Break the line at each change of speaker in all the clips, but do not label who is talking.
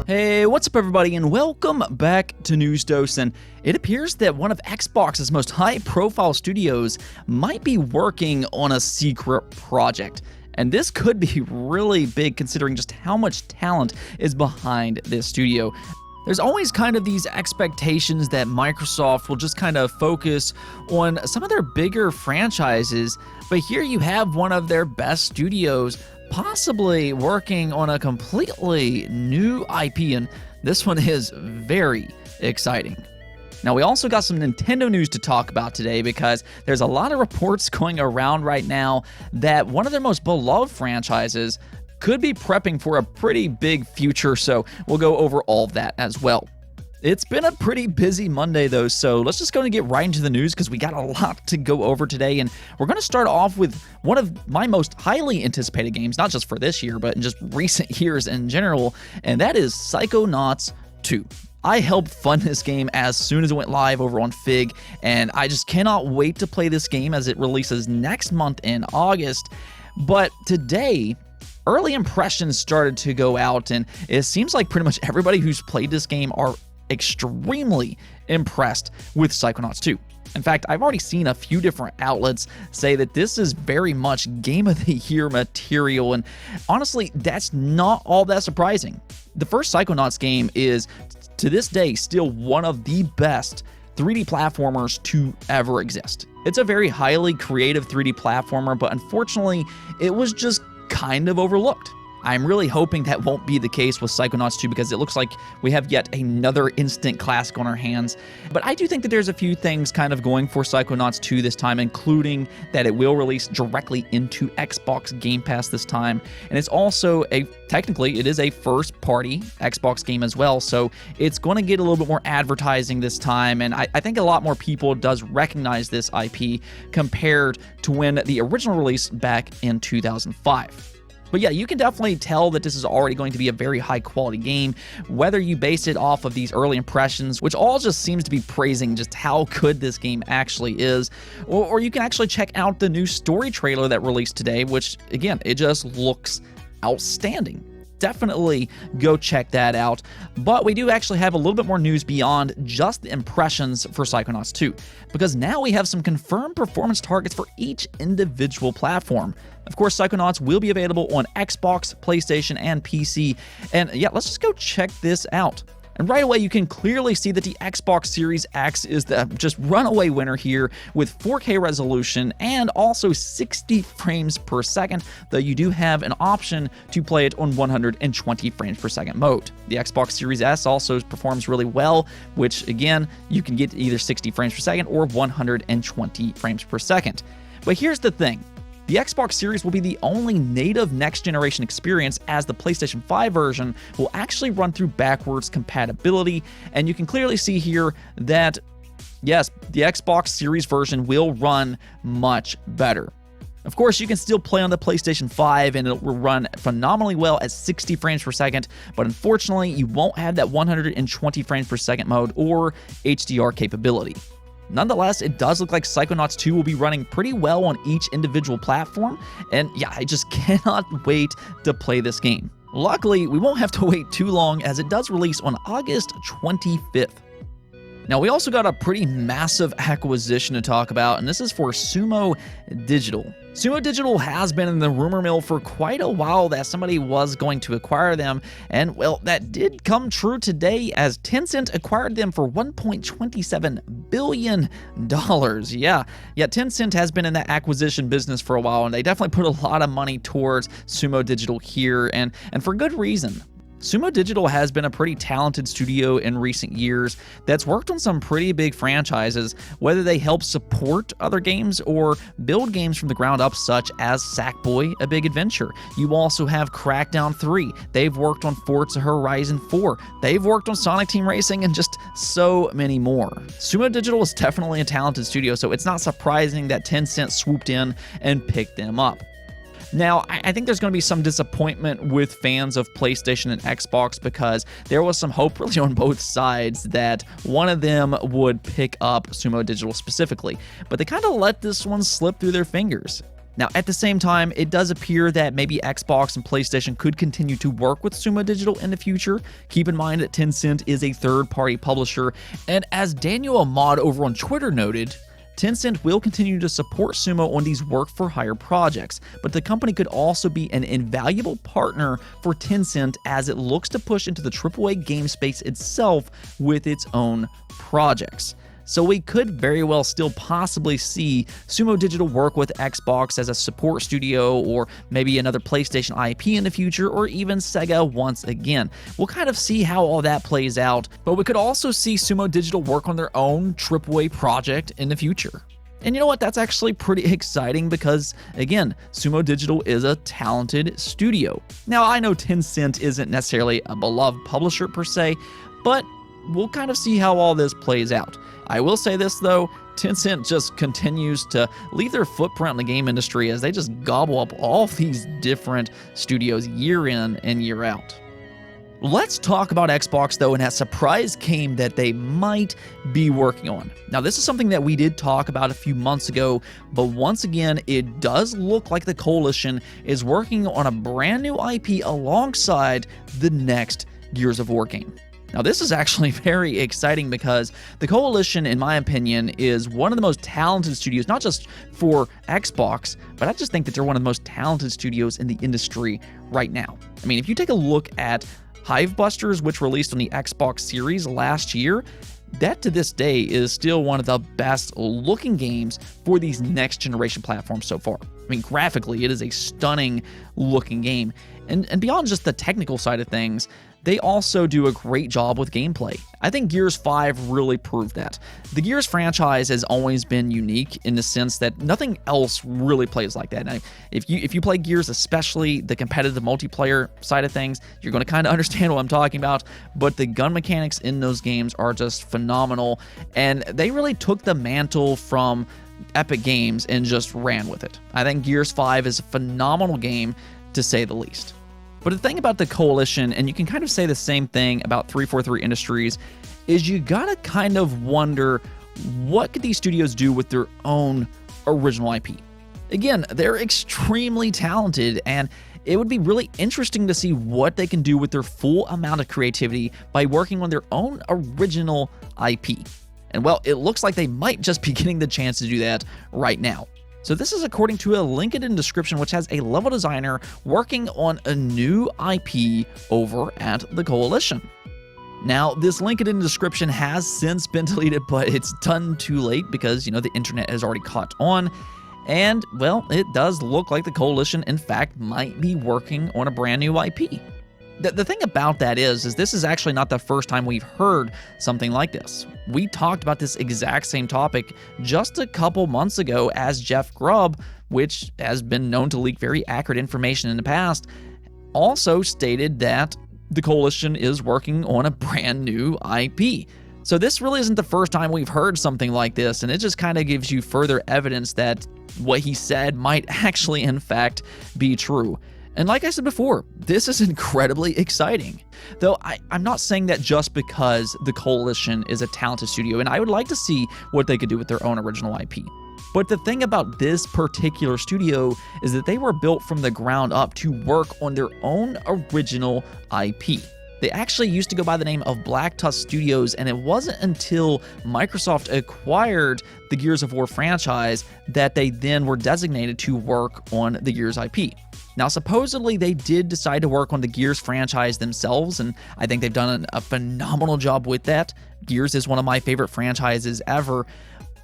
Hey, what's up everybody, and welcome back to News Dose. And it appears that one of Xbox's most high-profile studios might be working on a secret project. And this could be really big considering just how much talent is behind this studio. There's always kind of these expectations that Microsoft will just kind of focus on some of their bigger franchises, but here you have one of their best studios possibly working on a completely new IP, and this one is very exciting. Now, we also got some Nintendo news to talk about today because there's a lot of reports going around right now that one of their most beloved franchises could be prepping for a pretty big future, so we'll go over all of that as well. It's been a pretty busy Monday though, so let's just go and get right into the news because we got a lot to go over today, and we're going to start off with one of my most highly anticipated games, not just for this year, but in just recent years in general, and that is Psychonauts 2. I helped fund this game as soon as it went live over on Fig, and I just cannot wait to play this game as it releases next month in August. But today, early impressions started to go out, and it seems like pretty much everybody who's played this game are extremely impressed with Psychonauts 2. In fact, I've already seen a few different outlets say that this is very much Game of the Year material, and honestly, that's not all that surprising. The first Psychonauts game is, to this day, still one of the best 3D platformers to ever exist. It's a very highly creative 3D platformer, but unfortunately, it was just kind of overlooked. I'm really hoping that won't be the case with Psychonauts 2 because it looks like we have yet another instant classic on our hands. But I do think that there's a few things kind of going for Psychonauts 2 this time, including that it will release directly into Xbox Game Pass this time. And it's also technically, it is a first-party Xbox game as well, so it's going to get a little bit more advertising this time, and I think a lot more people does recognize this IP compared to when the original release back in 2005. But yeah, you can definitely tell that this is already going to be a very high quality game, whether you base it off of these early impressions, which all just seems to be praising just how good this game actually is, or you can actually check out the new story trailer that released today, which again, it just looks outstanding. Definitely go check that out. But we do actually have a little bit more news beyond just the impressions for Psychonauts 2, because now we have some confirmed performance targets for each individual platform. Of course, Psychonauts will be available on Xbox, PlayStation, and PC. And yeah, let's just go check this out. And right away, you can clearly see that the Xbox Series X is the just runaway winner here with 4K resolution and also 60 frames per second, though you do have an option to play it on 120 frames per second mode. The Xbox Series S also performs really well, which again, you can get either 60 frames per second or 120 frames per second. But here's the thing. The Xbox Series will be the only native next-generation experience, as the PlayStation 5 version will actually run through backwards compatibility, and you can clearly see here that, yes, the Xbox Series version will run much better. Of course, you can still play on the PlayStation 5, and it will run phenomenally well at 60 frames per second, but unfortunately, you won't have that 120 frames per second mode or HDR capability. Nonetheless, it does look like Psychonauts 2 will be running pretty well on each individual platform, and yeah, I just cannot wait to play this game. Luckily, we won't have to wait too long as it does release on August 25th. Now, we also got a pretty massive acquisition to talk about, and this is for Sumo Digital. Sumo Digital has been in the rumor mill for quite a while that somebody was going to acquire them, and well, that did come true today as Tencent acquired them for $1.27 billion. Yeah, Tencent has been in that acquisition business for a while, and they definitely put a lot of money towards Sumo Digital here, and for good reason. Sumo Digital has been a pretty talented studio in recent years that's worked on some pretty big franchises, whether they help support other games or build games from the ground up, such as Sackboy: A Big Adventure. You also have Crackdown 3. They've worked on Forza Horizon 4. They've worked on Sonic Team Racing and just so many more. Sumo Digital is definitely a talented studio, so it's not surprising that Tencent swooped in and picked them up. Now, I think there's going to be some disappointment with fans of PlayStation and Xbox because there was some hope really on both sides that one of them would pick up Sumo Digital specifically, but they kind of let this one slip through their fingers. Now, at the same time, it does appear that maybe Xbox and PlayStation could continue to work with Sumo Digital in the future. Keep in mind that Tencent is a third-party publisher, and as Daniel Ahmad over on Twitter noted, Tencent will continue to support Sumo on these work-for-hire projects, but the company could also be an invaluable partner for Tencent as it looks to push into the AAA game space itself with its own projects. So we could very well still possibly see Sumo Digital work with Xbox as a support studio, or maybe another PlayStation IP in the future, or even Sega once again. We'll kind of see how all that plays out, but we could also see Sumo Digital work on their own AAA project in the future. And you know what? That's actually pretty exciting because, again, Sumo Digital is a talented studio. Now, I know Tencent isn't necessarily a beloved publisher per se, but we'll kind of see how all this plays out. I will say this though, Tencent just continues to leave their footprint in the game industry as they just gobble up all these different studios year in and year out. Let's talk about Xbox though, and that surprise game that they might be working on. Now, this is something that we did talk about a few months ago, but once again, it does look like the Coalition is working on a brand new IP alongside the next Gears of War game. Now, this is actually very exciting because the Coalition, in my opinion, is one of the most talented studios, not just for Xbox, but I just think that they're one of the most talented studios in the industry right now. I mean, if you take a look at Hivebusters, which released on the Xbox Series last year, that to this day is still one of the best looking games for these next generation platforms so far. I mean, graphically, it is a stunning looking game. And beyond just the technical side of things, they also do a great job with gameplay. I think Gears 5 really proved that. The Gears franchise has always been unique in the sense that nothing else really plays like that. Now, if you play Gears, especially the competitive multiplayer side of things, you're going to kind of understand what I'm talking about, but the gun mechanics in those games are just phenomenal, and they really took the mantle from Epic Games and just ran with it. I think Gears 5 is a phenomenal game, to say the least. But the thing about the Coalition, and you can kind of say the same thing about 343 Industries, is you gotta kind of wonder, what could these studios do with their own original IP? Again, they're extremely talented, and it would be really interesting to see what they can do with their full amount of creativity by working on their own original IP. And well, it looks like they might just be getting the chance to do that right now. So this is according to a LinkedIn description, which has a level designer working on a new IP over at the Coalition. Now, this LinkedIn description has since been deleted, but it's done too late because, the internet has already caught on. And, well, it does look like the Coalition, in fact, might be working on a brand new IP. The thing about that is this is actually not the first time we've heard something like this. We talked about this exact same topic just a couple months ago as Jeff Grubb, which has been known to leak very accurate information in the past, also stated that the Coalition is working on a brand new IP. So this really isn't the first time we've heard something like this, and it just kind of gives you further evidence that what he said might actually, in fact, be true. And like I said before, this is incredibly exciting. Though I'm not saying that just because the Coalition is a talented studio, and I would like to see what they could do with their own original IP. But the thing about this particular studio is that they were built from the ground up to work on their own original IP. They actually used to go by the name of Black Tusk Studios, and it wasn't until Microsoft acquired the Gears of War franchise that they then were designated to work on the Gears IP. Now, supposedly, they did decide to work on the Gears franchise themselves, and I think they've done a phenomenal job with that. Gears is one of my favorite franchises ever,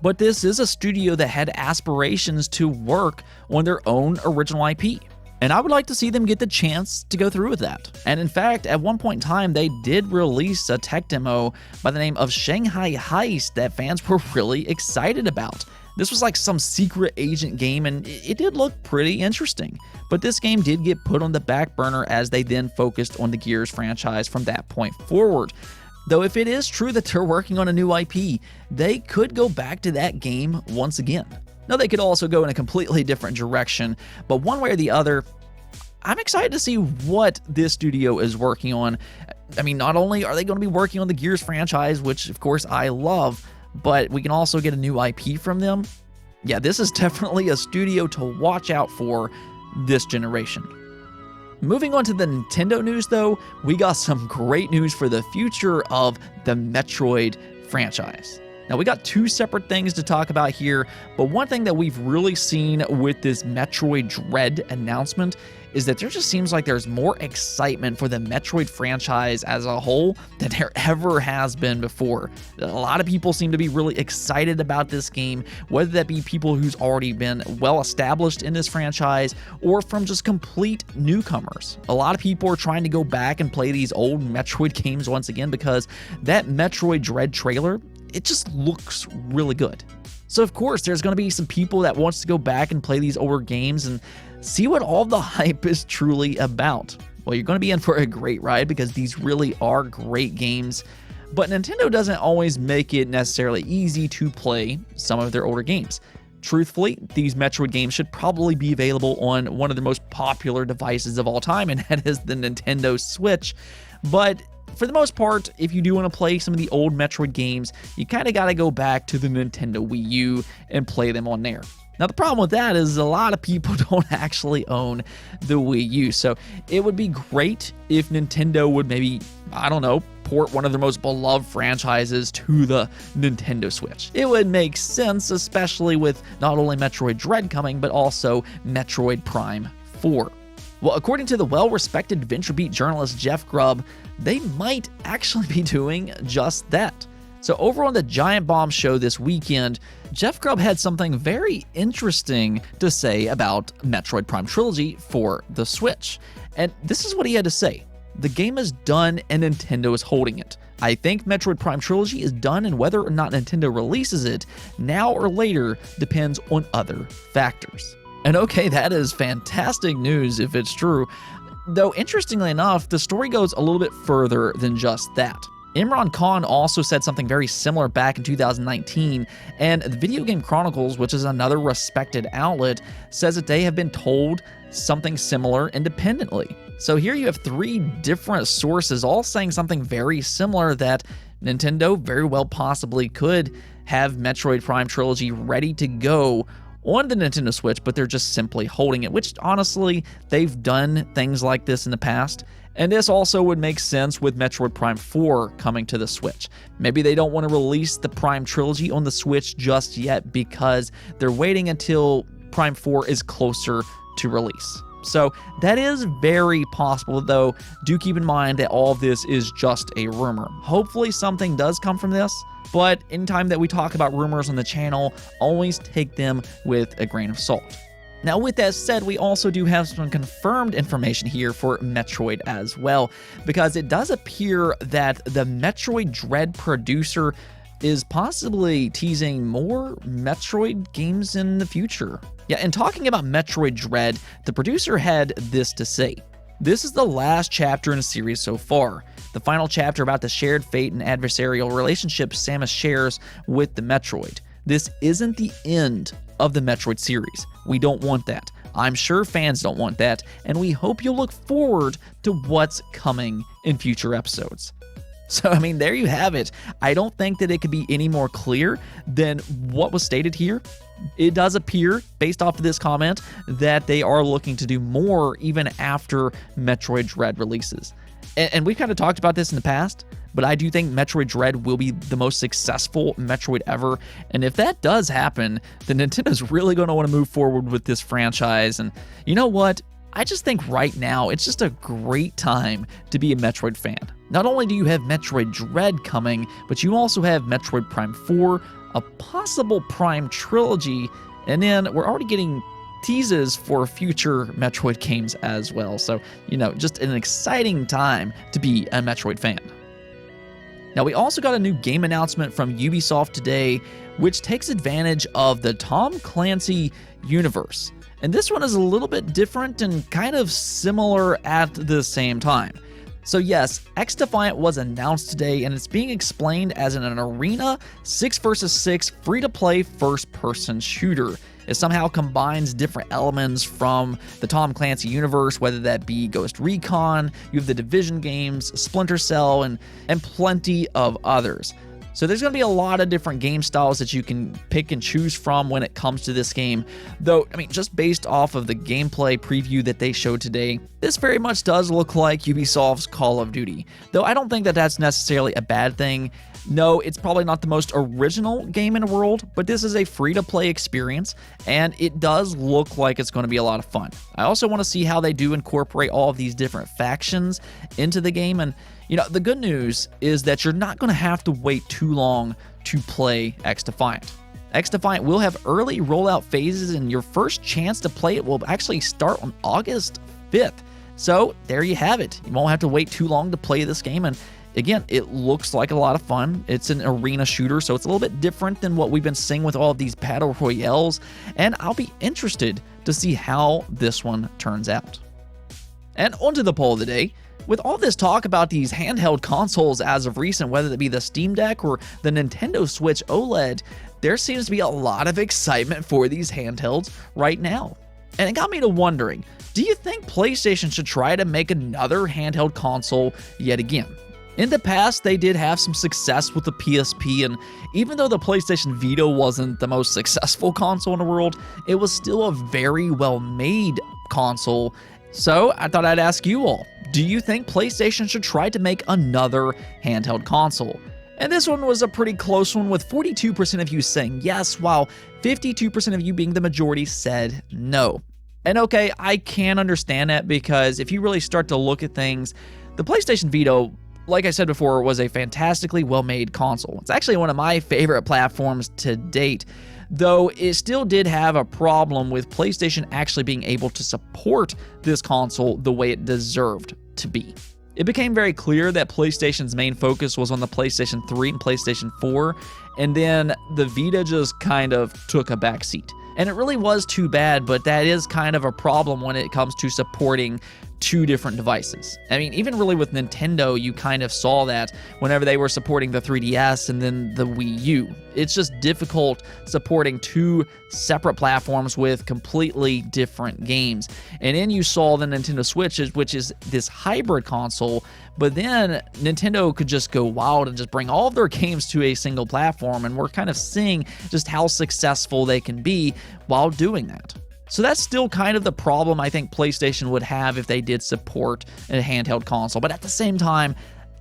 but this is a studio that had aspirations to work on their own original IP. And I would like to see them get the chance to go through with that. And in fact, at one point in time, they did release a tech demo by the name of Shanghai Heist that fans were really excited about. This was like some secret agent game, and it did look pretty interesting. But this game did get put on the back burner as they then focused on the Gears franchise from that point forward. Though if it is true that they're working on a new IP, they could go back to that game once again. Now, they could also go in a completely different direction, but one way or the other, I'm excited to see what this studio is working on. I mean, not only are they going to be working on the Gears franchise, which of course I love, but we can also get a new IP from them. Yeah, this is definitely a studio to watch out for this generation. Moving on to the Nintendo news though, we got some great news for the future of the Metroid franchise. Now we got two separate things to talk about here, but one thing that we've really seen with this Metroid Dread announcement is that there just seems like there's more excitement for the Metroid franchise as a whole than there ever has been before. A lot of people seem to be really excited about this game, whether that be people who's already been well established in this franchise or from just complete newcomers. A lot of people are trying to go back and play these old Metroid games once again because that Metroid Dread trailer, it just looks really good. So of course, there's going to be some people that wants to go back and play these older games and see what all the hype is truly about. Well, you're going to be in for a great ride because these really are great games, but Nintendo doesn't always make it necessarily easy to play some of their older games. Truthfully, these Metroid games should probably be available on one of the most popular devices of all time, and that is the Nintendo Switch. But for the most part, if you do want to play some of the old Metroid games, you kind of got to go back to the Nintendo Wii U and play them on there. Now, the problem with that is a lot of people don't actually own the Wii U, so it would be great if Nintendo would maybe, I don't know, port one of their most beloved franchises to the Nintendo Switch. It would make sense, especially with not only Metroid Dread coming, but also Metroid Prime 4. Well, according to the well-respected VentureBeat journalist Jeff Grubb, they might actually be doing just that. So over on the Giant Bomb show this weekend, Jeff Grubb had something very interesting to say about Metroid Prime Trilogy for the Switch. And this is what he had to say. The game is done and Nintendo is holding it. I think Metroid Prime Trilogy is done, and whether or not Nintendo releases it, now or later, depends on other factors. And okay, that is fantastic news if it's true. Though interestingly enough, the story goes a little bit further than just that. Imran Khan also said something very similar back in 2019, and the Video Game Chronicles, which is another respected outlet, says that they have been told something similar independently. So here you have three different sources all saying something very similar, that Nintendo very well possibly could have Metroid Prime Trilogy ready to go on the Nintendo Switch, but they're just simply holding it, which honestly, they've done things like this in the past. And this also would make sense with Metroid Prime 4 coming to the Switch. Maybe they don't want to release the Prime Trilogy on the Switch just yet because they're waiting until Prime 4 is closer to release. So that is very possible, though do keep in mind that all of this is just a rumor. Hopefully something does come from this, but anytime that we talk about rumors on the channel, always take them with a grain of salt. Now, with that said, we also do have some confirmed information here for Metroid as well, because it does appear that the Metroid Dread producer is possibly teasing more Metroid games in the future. Yeah, and talking about Metroid Dread, the producer had this to say. This is the last chapter in the series so far. The final chapter about the shared fate and adversarial relationship Samus shares with the Metroid. This isn't the end of the Metroid series. We don't want that. I'm sure fans don't want that, and we hope you'll look forward to what's coming in future episodes. So, I mean, there you have it. I don't think that it could be any more clear than what was stated here. It does appear, based off of this comment, that they are looking to do more even after Metroid Dread releases. And we've kind of talked about this in the past, but I do think Metroid Dread will be the most successful Metroid ever. And if that does happen, then Nintendo's really going to want to move forward with this franchise. And you know what? I just think right now it's just a great time to be a Metroid fan. Not only do you have Metroid Dread coming, but you also have Metroid Prime 4, a possible Prime Trilogy, and then we're already getting teases for future Metroid games as well. So, you know, just an exciting time to be a Metroid fan. Now, we also got a new game announcement from Ubisoft today, which takes advantage of the Tom Clancy universe. And this one is a little bit different and kind of similar at the same time. So yes, Xdefiant was announced today, and it's being explained as an arena 6 vs 6 free-to-play first-person shooter. It somehow combines different elements from the Tom Clancy universe, whether that be Ghost Recon, you have the Division games, Splinter Cell, and plenty of others. So there's going to be a lot of different game styles that you can pick and choose from when it comes to this game. Though, I mean, just based off of the gameplay preview that they showed today, this very much does look like Ubisoft's Call of Duty. Though I don't think that that's necessarily a bad thing. No, it's probably not the most original game in the world, but this is a free-to-play experience, and it does look like it's going to be a lot of fun. I also want to see how they do incorporate all of these different factions into the game, and you know, the good news is that you're not going to have to wait too long to play Xdefiant. Xdefiant will have early rollout phases, and your first chance to play it will actually start on August 5th. So there you have it. You won't have to wait too long to play this game, and again, it looks like a lot of fun. It's an arena shooter, so it's a little bit different than what we've been seeing with all of these battle royales, and I'll be interested to see how this one turns out. And onto the poll of the day. With all this talk about these handheld consoles as of recent, whether it be the Steam Deck or the Nintendo Switch OLED, there seems to be a lot of excitement for these handhelds right now. And it got me to wondering, do you think PlayStation should try to make another handheld console yet again? In the past, they did have some success with the PSP, and even though the PlayStation Vita wasn't the most successful console in the world, it was still a very well-made console. So I thought I'd ask you all, do you think PlayStation should try to make another handheld console? And this one was a pretty close one, with 42% of you saying yes, while 52% of you, being the majority, said no. And okay, I can understand that, because if you really start to look at things, the PlayStation Vita, like I said before, was a fantastically well-made console. It's actually one of my favorite platforms to date, though it still did have a problem with PlayStation actually being able to support this console the way it deserved to be. It became very clear that PlayStation's main focus was on the PlayStation 3 and PlayStation 4, and then the Vita just kind of took a backseat. And it really was too bad, but that is kind of a problem when it comes to supporting two different devices. I mean, even really with Nintendo, you kind of saw that whenever they were supporting the 3DS and then the Wii U. It's just difficult supporting two separate platforms with completely different games. And then you saw the Nintendo Switch, which is this hybrid console, but then Nintendo could just go wild and just bring all of their games to a single platform, and we're kind of seeing just how successful they can be while doing that. So that's still kind of the problem I think PlayStation would have if they did support a handheld console. But at the same time,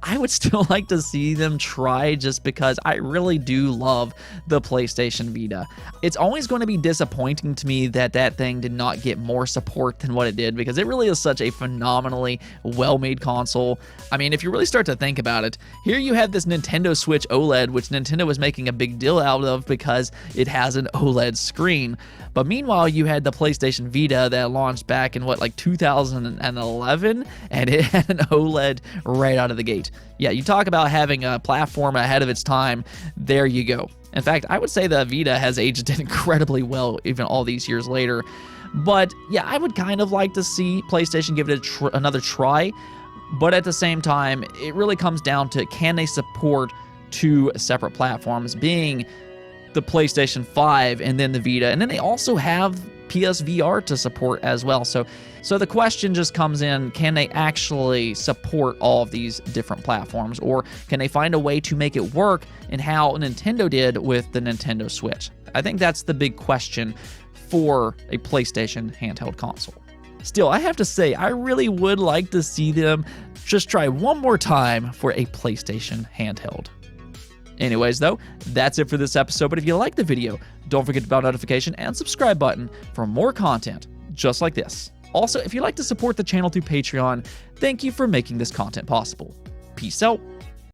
I would still like to see them try, just because I really do love the PlayStation Vita. It's always going to be disappointing to me that that thing did not get more support than what it did, because it really is such a phenomenally well-made console. I mean, if you really start to think about it, here you have this Nintendo Switch OLED, which Nintendo was making a big deal out of because it has an OLED screen. But meanwhile, you had the PlayStation Vita that launched back in, like 2011, and it had an OLED right out of the gate. Yeah, you talk about having a platform ahead of its time, there you go. In fact, I would say the Vita has aged incredibly well even all these years later. But yeah, I would kind of like to see PlayStation give it another try, but at the same time, it really comes down to, can they support two separate platforms, being the PlayStation 5 and then the Vita, and then they also have PSVR to support as well. So the question just comes in, can they actually support all of these different platforms, or can they find a way to make it work in how Nintendo did with the Nintendo Switch? I think that's the big question for a PlayStation handheld console. Still, I have to say, I really would like to see them just try one more time for a PlayStation handheld. Anyways, though, that's it for this episode, but if you like the video, don't forget the bell notification and subscribe button for more content just like this. Also, if you'd like to support the channel through Patreon, thank you for making this content possible. Peace out.